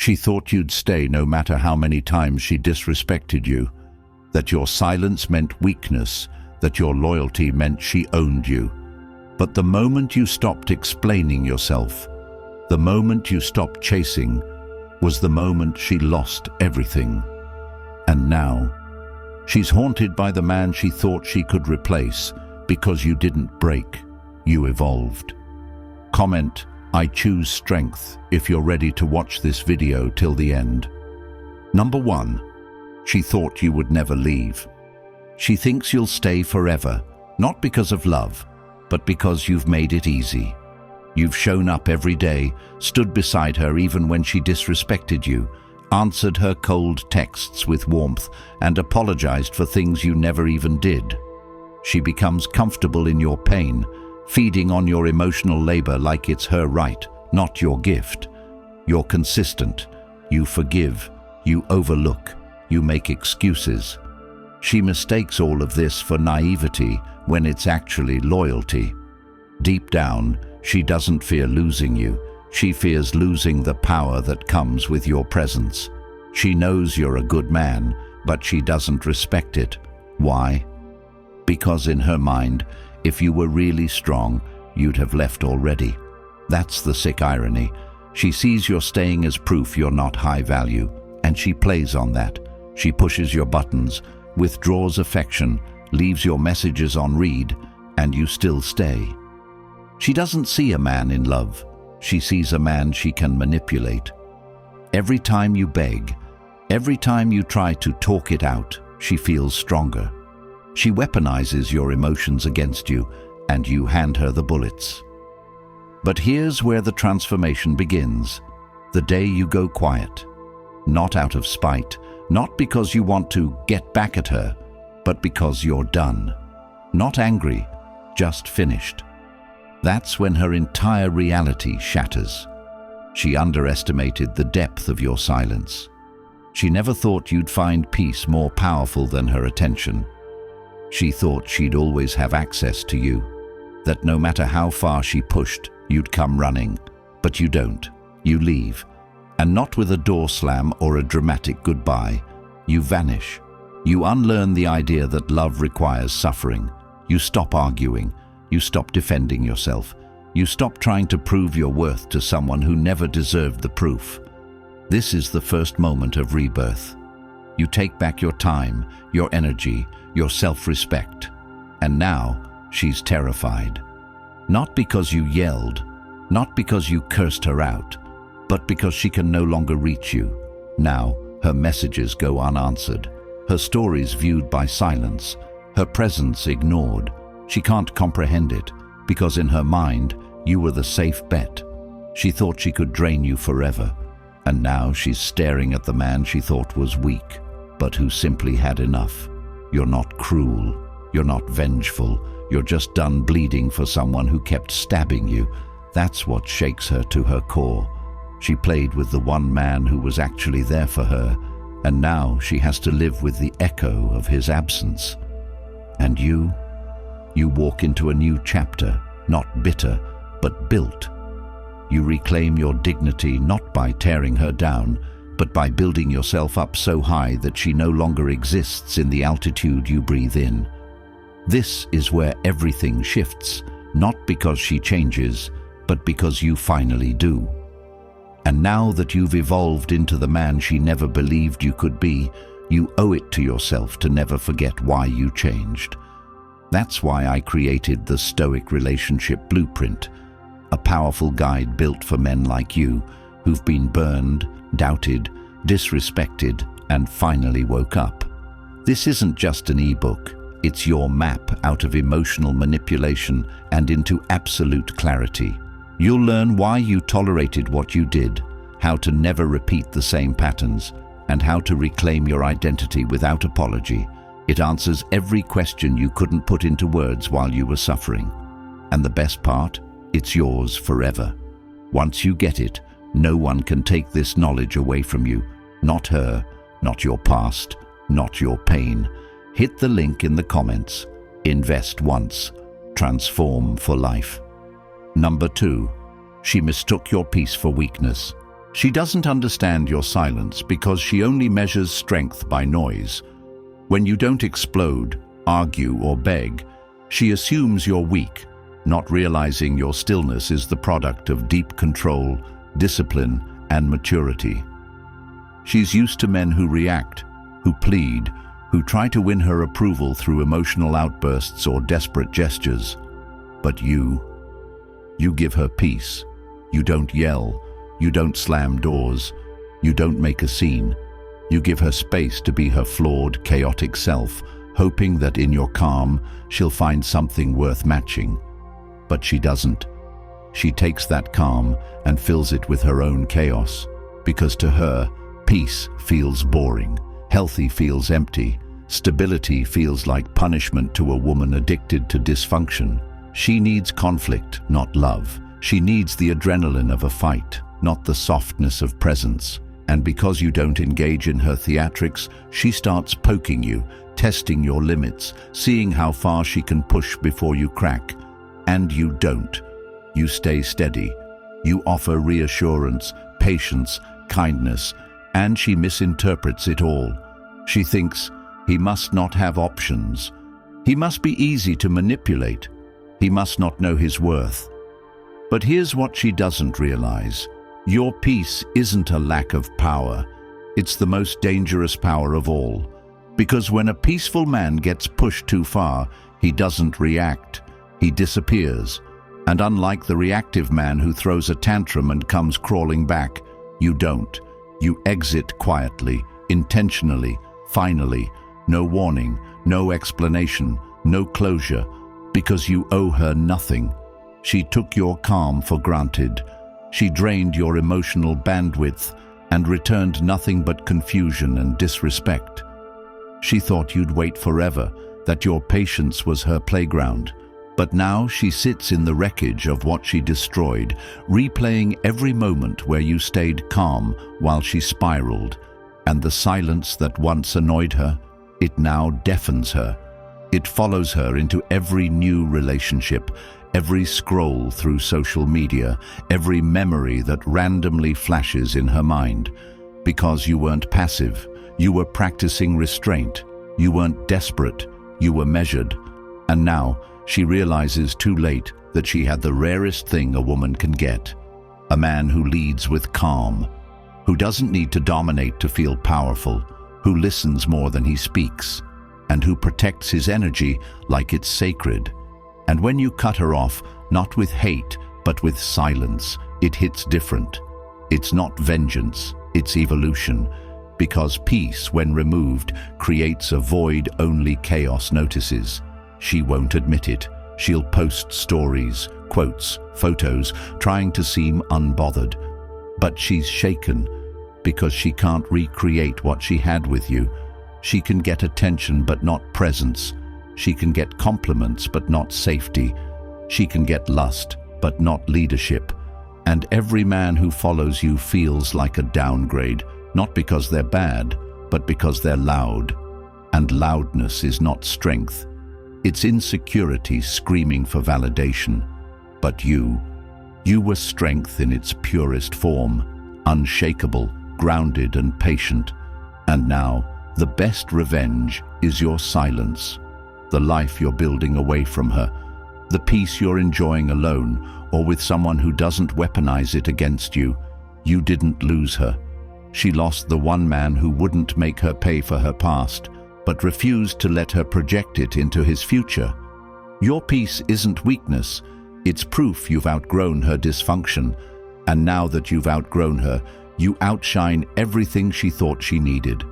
She thought you'd stay no matter how many times she disrespected you, that your silence meant weakness, that your loyalty meant she owned you. But the moment you stopped explaining yourself, the moment you stopped chasing, was the moment she lost everything. And now, she's haunted by the man she thought she could replace because you didn't break, you evolved. Comment, "I choose strength," if you're ready to watch this video till the end. Number 1. She thought you would never leave. She thinks you'll stay forever, not because of love, but because you've made it easy. You've shown up every day, stood beside her even when she disrespected you, answered her cold texts with warmth, and apologized for things you never even did. She becomes comfortable in your pain, feeding on your emotional labor like it's her right, not your gift. You're consistent. You forgive. You overlook. You make excuses. She mistakes all of this for naivety when it's actually loyalty. Deep down, she doesn't fear losing you. She fears losing the power that comes with your presence. She knows you're a good man, but she doesn't respect it. Why? Because in her mind, if you were really strong, you'd have left already. That's the sick irony. She sees your staying as proof you're not high value, and she plays on that. She pushes your buttons, withdraws affection, leaves your messages on read, and you still stay. She doesn't see a man in love. She sees a man she can manipulate. Every time you beg, every time you try to talk it out, she feels stronger. She weaponizes your emotions against you, and you hand her the bullets. But here's where the transformation begins. The day you go quiet. Not out of spite, not because you want to get back at her, but because you're done. Not angry, just finished. That's when her entire reality shatters. She underestimated the depth of your silence. She never thought you'd find peace more powerful than her attention. She thought she'd always have access to you, that no matter how far she pushed, you'd come running. But you don't. You leave. And not with a door slam or a dramatic goodbye. You vanish. You unlearn the idea that love requires suffering. You stop arguing. You stop defending yourself. You stop trying to prove your worth to someone who never deserved the proof. This is the first moment of rebirth. You take back your time, your energy, your self-respect. And now, she's terrified. Not because you yelled, not because you cursed her out, but because she can no longer reach you. Now, her messages go unanswered, her stories viewed by silence, her presence ignored. She can't comprehend it, because in her mind, you were the safe bet. She thought she could drain you forever, and now she's staring at the man she thought was weak, but who simply had enough. You're not cruel, you're not vengeful, you're just done bleeding for someone who kept stabbing you. That's what shakes her to her core. She played with the one man who was actually there for her, and now she has to live with the echo of his absence. And you walk into a new chapter, not bitter, but built. You reclaim your dignity not by tearing her down, but by building yourself up so high that she no longer exists in the altitude you breathe in. This is where everything shifts, not because she changes, but because you finally do. And now that you've evolved into the man she never believed you could be, you owe it to yourself to never forget why you changed. That's why I created the Stoic Relationship Blueprint, a powerful guide built for men like you who've been burned, doubted, disrespected, and finally woke up. This isn't just an ebook, it's your map out of emotional manipulation and into absolute clarity. You'll learn why you tolerated what you did, how to never repeat the same patterns, and how to reclaim your identity without apology. It answers every question you couldn't put into words while you were suffering. And the best part? It's yours forever. Once you get it, no one can take this knowledge away from you. Not her, not your past, not your pain. Hit the link in the comments. Invest once. Transform for life. Number 2. She mistook your peace for weakness. She doesn't understand your silence because she only measures strength by noise. When you don't explode, argue, or beg, she assumes you're weak, not realizing your stillness is the product of deep control, discipline, and maturity. She's used to men who react, who plead, who try to win her approval through emotional outbursts or desperate gestures. But you give her peace. You don't yell, you don't slam doors, you don't make a scene. You give her space to be her flawed, chaotic self, hoping that in your calm, she'll find something worth matching. But she doesn't. She takes that calm and fills it with her own chaos, because to her, peace feels boring, healthy feels empty, stability feels like punishment to a woman addicted to dysfunction. She needs conflict, not love. She needs the adrenaline of a fight, not the softness of presence. And because you don't engage in her theatrics, she starts poking you, testing your limits, seeing how far she can push before you crack. And you don't. You stay steady. You offer reassurance, patience, kindness, and she misinterprets it all. She thinks, he must not have options. He must be easy to manipulate. He must not know his worth. But here's what she doesn't realize. Your peace isn't a lack of power. It's the most dangerous power of all. Because when a peaceful man gets pushed too far, he doesn't react. He disappears. And unlike the reactive man who throws a tantrum and comes crawling back, you don't. You exit quietly, intentionally, finally. No warning, no explanation, no closure, because you owe her nothing. She took your calm for granted. She drained your emotional bandwidth and returned nothing but confusion and disrespect. She thought you'd wait forever, that your patience was her playground. But now she sits in the wreckage of what she destroyed, replaying every moment where you stayed calm while she spiraled. And the silence that once annoyed her, it now deafens her. It follows her into every new relationship, every scroll through social media, every memory that randomly flashes in her mind. Because you weren't passive, you were practicing restraint. You weren't desperate, you were measured. And now, she realizes too late that she had the rarest thing a woman can get. A man who leads with calm, who doesn't need to dominate to feel powerful, who listens more than he speaks, and who protects his energy like it's sacred. And when you cut her off, not with hate, but with silence, it hits different. It's not vengeance, it's evolution. Because peace, when removed, creates a void only chaos notices. She won't admit it. She'll post stories, quotes, photos, trying to seem unbothered. But she's shaken because she can't recreate what she had with you. She can get attention but not presence. She can get compliments but not safety. She can get lust but not leadership. And every man who follows you feels like a downgrade, not because they're bad, but because they're loud. And loudness is not strength. It's insecurity screaming for validation. But you were strength in its purest form, unshakable, grounded and patient. And now, the best revenge is your silence, the life you're building away from her, the peace you're enjoying alone or with someone who doesn't weaponize it against you. You didn't lose her. She lost the one man who wouldn't make her pay for her past, but refused to let her project it into his future. Your peace isn't weakness, it's proof you've outgrown her dysfunction, and now that you've outgrown her, you outshine everything she thought she needed.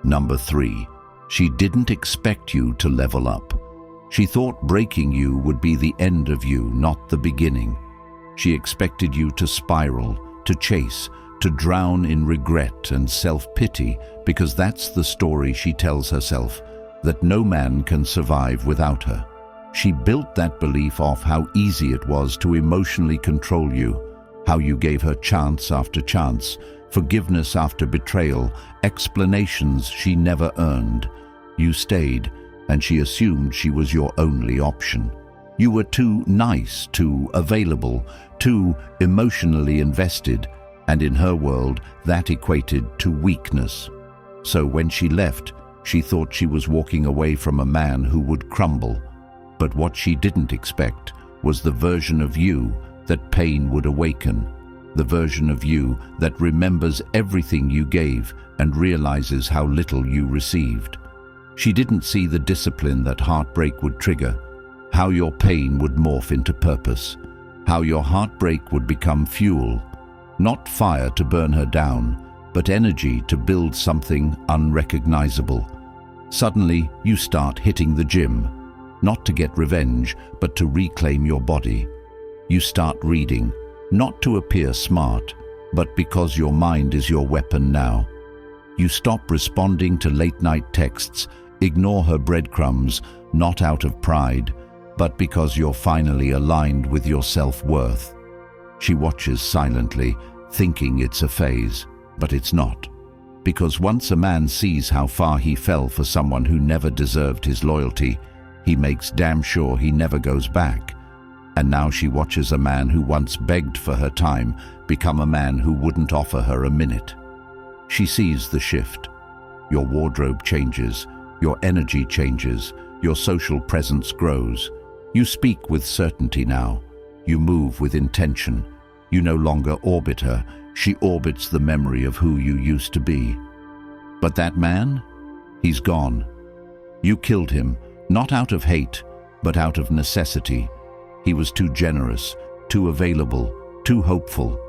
Number 3, she didn't expect you to level up. She thought breaking you would be the end of you, not the beginning. She expected you to spiral, to chase, to drown in regret and self-pity, because that's the story she tells herself, that no man can survive without her. She built that belief off how easy it was to emotionally control you, how you gave her chance after chance, forgiveness after betrayal, explanations she never earned. You stayed, and she assumed she was your only option. You were too nice, too available, too emotionally invested, and in her world that equated to weakness. So when she left, she thought she was walking away from a man who would crumble. But what she didn't expect was the version of you that pain would awaken, the version of you that remembers everything you gave and realizes how little you received. She didn't see the discipline that heartbreak would trigger, how your pain would morph into purpose, how your heartbreak would become fuel, not fire to burn her down, but energy to build something unrecognizable. Suddenly, you start hitting the gym, not to get revenge, but to reclaim your body. You start reading, not to appear smart, but because your mind is your weapon now. You stop responding to late-night texts, ignore her breadcrumbs, not out of pride, but because you're finally aligned with your self-worth. She watches silently, thinking it's a phase, but it's not. Because once a man sees how far he fell for someone who never deserved his loyalty, he makes damn sure he never goes back. And now she watches a man who once begged for her time become a man who wouldn't offer her a minute. She sees the shift. Your wardrobe changes, your energy changes, your social presence grows. You speak with certainty now. You move with intention. You no longer orbit her. She orbits the memory of who you used to be. But that man? He's gone. You killed him, not out of hate, but out of necessity. He was too generous, too available, too hopeful.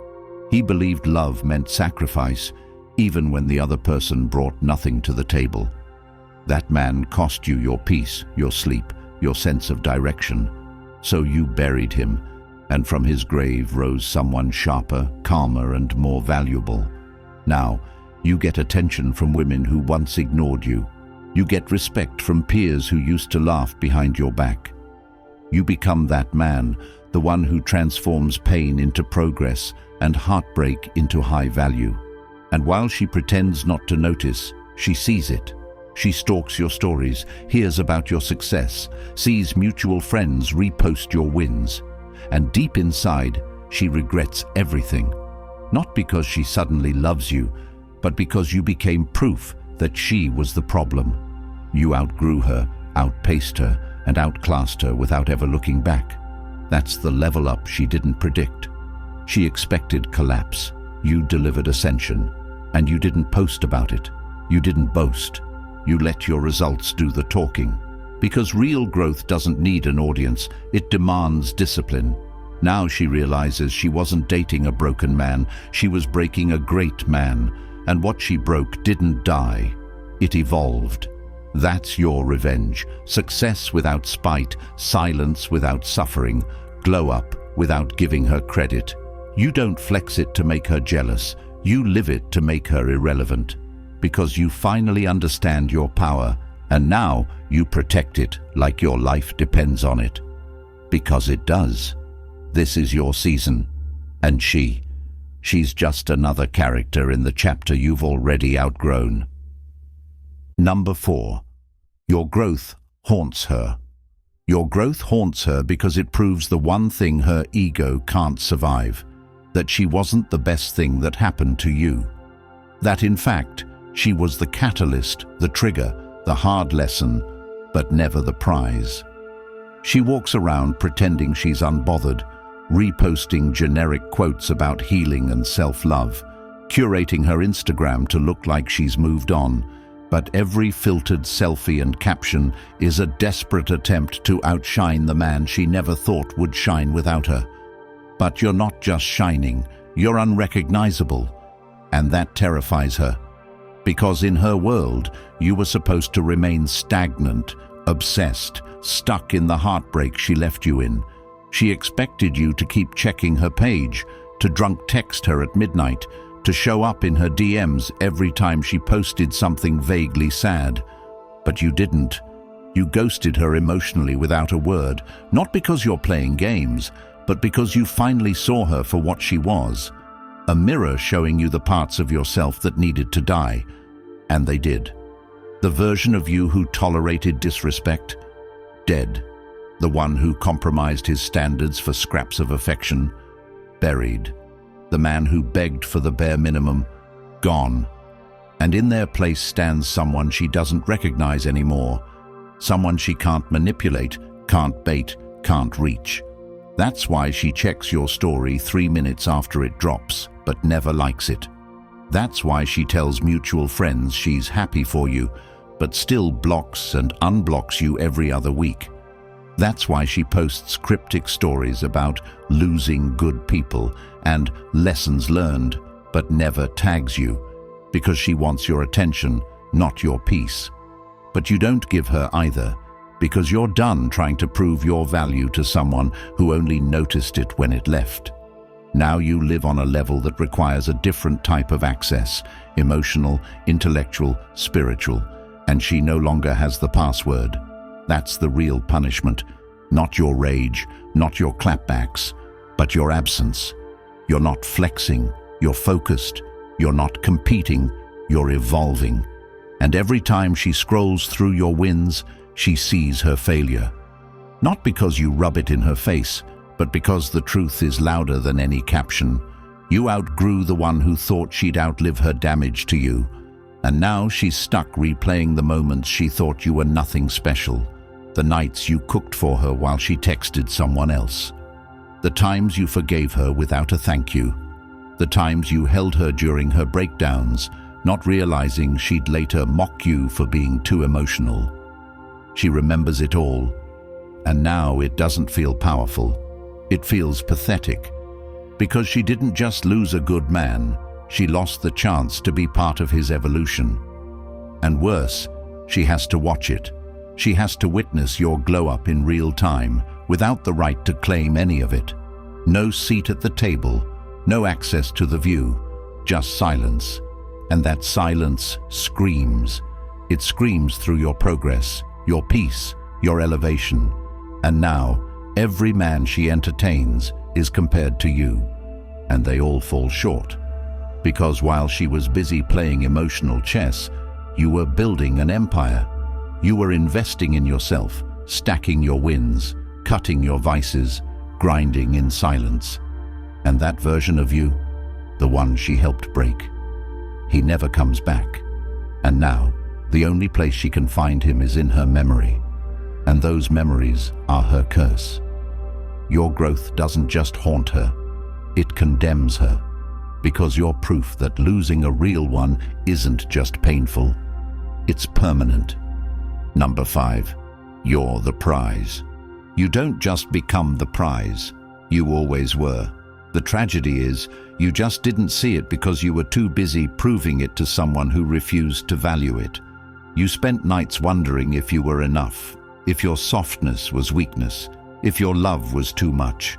He believed love meant sacrifice, even when the other person brought nothing to the table. That man cost you your peace, your sleep, your sense of direction. So you buried him, and from his grave rose someone sharper, calmer, and more valuable. Now, you get attention from women who once ignored you. You get respect from peers who used to laugh behind your back. You become that man, the one who transforms pain into progress and heartbreak into high value. And while she pretends not to notice, she sees it. She stalks your stories, hears about your success, sees mutual friends repost your wins. And deep inside, she regrets everything. Not because she suddenly loves you, but because you became proof that she was the problem. You outgrew her, outpaced her, and outclassed her without ever looking back. That's the level up she didn't predict. She expected collapse. You delivered ascension. And you didn't post about it. You didn't boast. You let your results do the talking. Because real growth doesn't need an audience, it demands discipline. Now she realizes she wasn't dating a broken man, she was breaking a great man. And what she broke didn't die. It evolved. That's your revenge. Success without spite, silence without suffering, glow up without giving her credit. You don't flex it to make her jealous. You live it to make her irrelevant. Because you finally understand your power, and now you protect it like your life depends on it. Because it does. This is your season. And she's just another character in the chapter you've already outgrown. Number 4. Your growth haunts her. Your growth haunts her because it proves the one thing her ego can't survive. That she wasn't the best thing that happened to you. That in fact, she was the catalyst, the trigger, the hard lesson, but never the prize. She walks around pretending she's unbothered, reposting generic quotes about healing and self-love, curating her Instagram to look like she's moved on, but every filtered selfie and caption is a desperate attempt to outshine the man she never thought would shine without her. But you're not just shining, you're unrecognizable, and that terrifies her. Because in her world, you were supposed to remain stagnant, obsessed, stuck in the heartbreak she left you in. She expected you to keep checking her page, to drunk text her at midnight, to show up in her DMs every time she posted something vaguely sad. But you didn't. You ghosted her emotionally without a word, not because you're playing games, but because you finally saw her for what she was. A mirror showing you the parts of yourself that needed to die. And they did. The version of you who tolerated disrespect, dead. The one who compromised his standards for scraps of affection, buried. the man who begged for the bare minimum, gone. And in their place stands someone she doesn't recognize anymore, someone she can't manipulate, can't bait, can't reach. That's why she checks your story 3 minutes after it drops, but never likes it. That's why she tells mutual friends she's happy for you, but still blocks and unblocks you every other week. That's why she posts cryptic stories about losing good people and lessons learned, but never tags you, because she wants your attention, not your peace. But you don't give her either, because you're done trying to prove your value to someone who only noticed it when it left. Now you live on a level that requires a different type of access, emotional, intellectual, spiritual, and she no longer has the password. That's the real punishment, not your rage, not your clapbacks, but your absence. You're not flexing, you're focused, you're not competing, you're evolving. And every time she scrolls through your wins, she sees her failure. Not because you rub it in her face, but because the truth is louder than any caption. You outgrew the one who thought she'd outlive her damage to you. And now she's stuck replaying the moments she thought you were nothing special. The nights you cooked for her while she texted someone else. The times you forgave her without a thank you. The times you held her during her breakdowns, not realizing she'd later mock you for being too emotional. She remembers it all, and now it doesn't feel powerful. It feels pathetic, because she didn't just lose a good man, she lost the chance to be part of his evolution. And worse, she has to watch it. She has to witness your glow-up in real time, without the right to claim any of it. No seat at the table, no access to the view, just silence. And that silence screams. It screams through your progress, your peace, your elevation. And now, every man she entertains is compared to you, and they all fall short. Because while she was busy playing emotional chess, you were building an empire. You were investing in yourself, stacking your wins, cutting your vices, grinding in silence. And that version of you, the one she helped break, he never comes back. And now, the only place she can find him is in her memory. And those memories are her curse. Your growth doesn't just haunt her, it condemns her. Because you're proof that losing a real one isn't just painful, it's permanent. Number 5, you're the prize. You don't just become the prize, you always were. The tragedy is, you just didn't see it because you were too busy proving it to someone who refused to value it. You spent nights wondering if you were enough, if your softness was weakness, if your love was too much.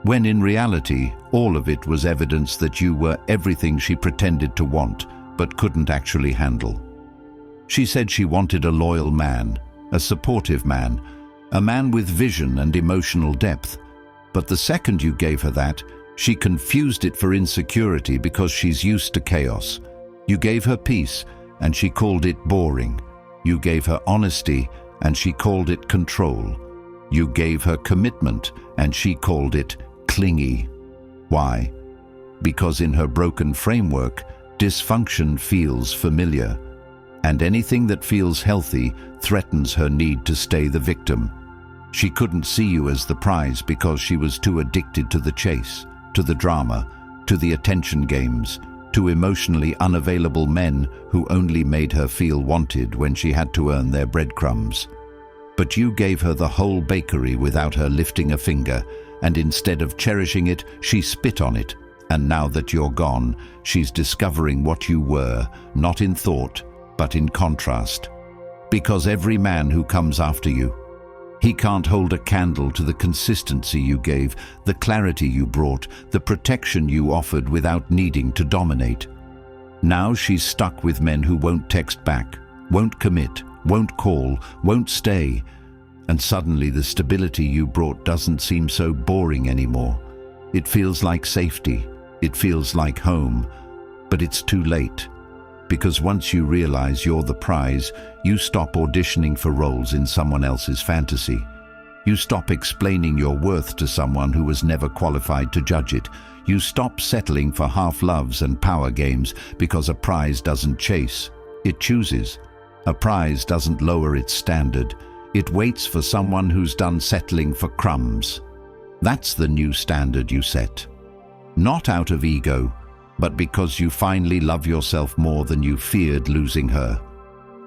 When in reality, all of it was evidence that you were everything she pretended to want, but couldn't actually handle. She said she wanted a loyal man, a supportive man, a man with vision and emotional depth. But the second you gave her that, she confused it for insecurity because she's used to chaos. You gave her peace, and she called it boring. You gave her honesty, and she called it control. You gave her commitment, and she called it clingy. Why? Because in her broken framework, dysfunction feels familiar, and anything that feels healthy threatens her need to stay the victim. She couldn't see you as the prize because she was too addicted to the chase, to the drama, to the attention games, to emotionally unavailable men who only made her feel wanted when she had to earn their breadcrumbs. But you gave her the whole bakery without her lifting a finger, and instead of cherishing it, she spit on it. And now that you're gone, she's discovering what you were, not in thought, but in contrast. Because every man who comes after you, he can't hold a candle to the consistency you gave, the clarity you brought, the protection you offered without needing to dominate. Now she's stuck with men who won't text back, won't commit, won't call, won't stay. And suddenly the stability you brought doesn't seem so boring anymore. It feels like safety, it feels like home, but it's too late. Because once you realize you're the prize, you stop auditioning for roles in someone else's fantasy. You stop explaining your worth to someone who was never qualified to judge it. You stop settling for half-loves and power games because a prize doesn't chase, it chooses. A prize doesn't lower its standard. It waits for someone who's done settling for crumbs. That's the new standard you set. Not out of ego, but because you finally love yourself more than you feared losing her.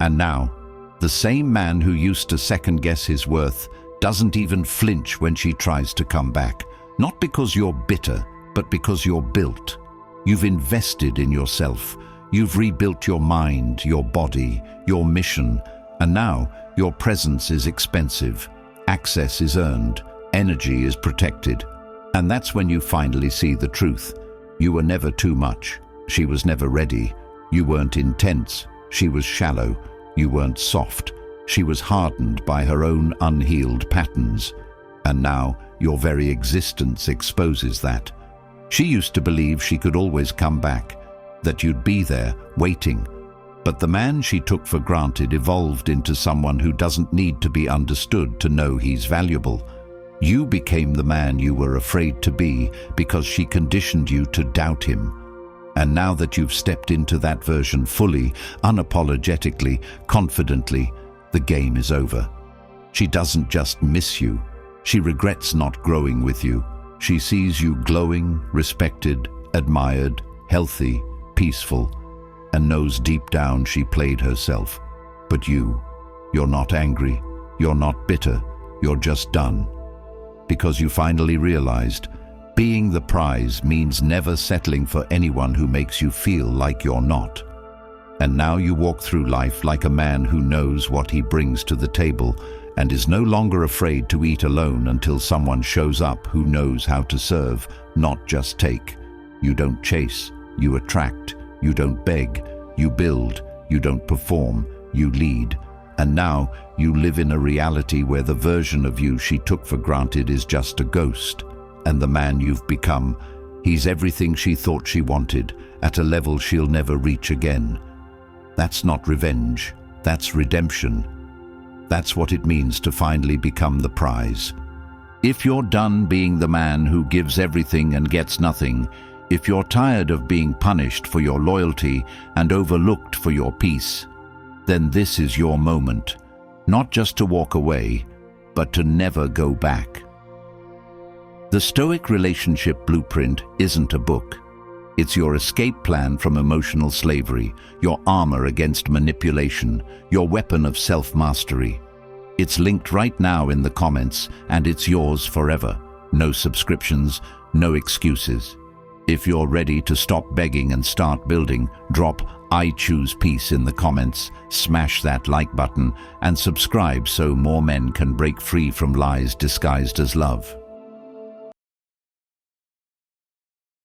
And now, the same man who used to second-guess his worth doesn't even flinch when she tries to come back. Not because you're bitter, but because you're built. You've invested in yourself. You've rebuilt your mind, your body, your mission, and now your presence is expensive. Access is earned. Energy is protected. And that's when you finally see the truth. You were never too much. She was never ready. You weren't intense. She was shallow. You weren't soft. She was hardened by her own unhealed patterns. And now your very existence exposes that. She used to believe she could always come back, that you'd be there, waiting. But the man she took for granted evolved into someone who doesn't need to be understood to know he's valuable. You became the man you were afraid to be because she conditioned you to doubt him. And now that you've stepped into that version fully, unapologetically, confidently, the game is over. She doesn't just miss you. She regrets not growing with you. She sees you glowing, respected, admired, healthy, peaceful, and knows deep down she played herself. But you're not angry, you're not bitter, you're just done. Because you finally realized being the prize means never settling for anyone who makes you feel like you're not. And now you walk through life like a man who knows what he brings to the table and is no longer afraid to eat alone until someone shows up who knows how to serve, not just take. You don't chase, you attract. You don't beg, you build. You don't perform, you lead. And now you live in a reality where the version of you she took for granted is just a ghost. And the man you've become, he's everything she thought she wanted, at a level she'll never reach again. That's not revenge, that's redemption. That's what it means to finally become the prize. If you're done being the man who gives everything and gets nothing, if you're tired of being punished for your loyalty and overlooked for your peace, then this is your moment, not just to walk away, but to never go back. The Stoic Relationship Blueprint isn't a book. It's your escape plan from emotional slavery, your armor against manipulation, your weapon of self-mastery. It's linked right now in the comments, and it's yours forever. No subscriptions, no excuses. If you're ready to stop begging and start building, drop "I choose peace" in the comments, smash that like button, and subscribe so more men can break free from lies disguised as love.